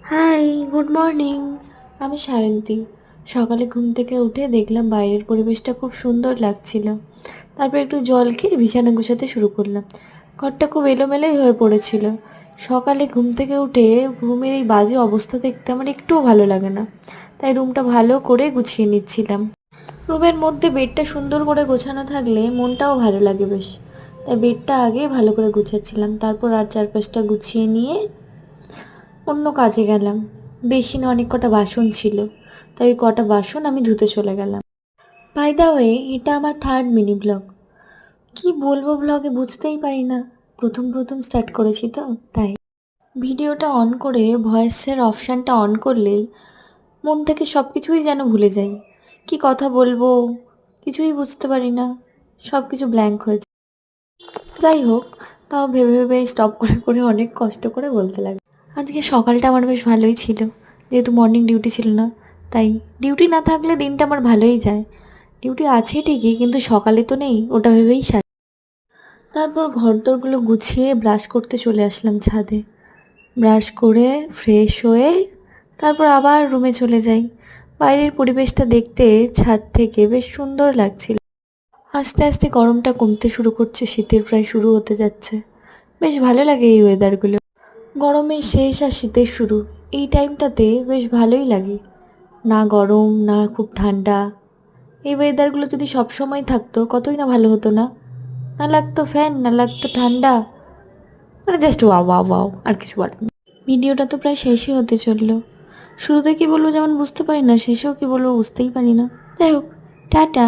High, good morning. আমি সায়ন্তী। সকালে ঘুম থেকে উঠে দেখলাম বাইরের পরিবেশটা খুব সুন্দর লাগছিল। তারপর একটু জল খেয়ে বিছানা গুছাতে শুরু করলাম। ঘরটা খুব এলোমেলোই হয়ে পড়েছিল। সকালে ঘুম থেকে উঠে রুমের এই বাজে অবস্থা দেখতে আমার একটুও ভালো লাগে না, তাই রুমটা ভালো করে গুছিয়ে নিচ্ছিলাম। রুমের মধ্যে বেডটা সুন্দর করে গোছানো থাকলে মনটাও ভালো লাগে বেশ, তাই বেডটা আগে ভালো করে গুছাচ্ছিলাম। তারপর আর চারপাশটা গুছিয়ে নিয়ে অন্য কাজে গেলাম। বেসিনে অনেক কটা বাসন ছিল, তাই ওই কটা বাসন আমি ধুতে চলে গেলাম। বাই দা ওয়ে, এটা আমার থার্ড মিনি ব্লগ। কি বলবো ব্লগে বুঝতেই পারি না, প্রথম প্রথম স্টার্ট করেছি তো তাই। ভিডিওটা অন করে ভয়েসের অপশানটা অন করলেই মন থেকে সব কিছুই যেন ভুলে যাই। কি কথা বলবো কিছুই বুঝতে পারি না, সব কিছু ব্ল্যাঙ্ক হয়েছে। যাই হোক, তাও ভেবে ভেবে স্টপ করে করে অনেক কষ্ট করে বলতে লাগে। আজকে সকালটা আমার বেশ ভালোই ছিল, যেহেতু মর্নিং ডিউটি ছিল না। তাই ডিউটি না থাকলে দিনটা আমার ভালোই যায়। ডিউটি আছে ঠিকই, কিন্তু সকালে তো নেই, ওটা ভেবেই তারপর ঘরদোরগুলো গুছিয়ে ব্রাশ করতে চলে আসলাম ছাদে। ব্রাশ করে ফ্রেশ হয়ে তারপর আবার রুমে চলে যাই। বাইরের পরিবেশটা দেখতে ছাদ থেকে বেশ সুন্দর লাগছিল। আস্তে আস্তে গরমটা কমতে শুরু করছে, শীতের প্রায় শুরু হতে যাচ্ছে। বেশ ভালো লাগে এই ওয়েদারগুলো। গরমের শেষ আর শীতের শুরু, এই টাইমটাতে বেশ ভালোই লাগে। না গরম না খুব ঠান্ডা। এই ওয়েদারগুলো যদি সব সময় থাকতো কতই না ভালো হতো না। না লাগতো ফ্যান, না লাগতো ঠান্ডা, মানে জাস্ট ওয়াও ওয়াও ওয়াও, আর কিছু বলার নেই। ভিডিওটা তো প্রায় শেষই হতে চললো। শুরুতে কি বলবো যেমন বুঝতে পারি না, শেষেও কি বলবো বুঝতেই পারি না। যাই হোক, টাটা।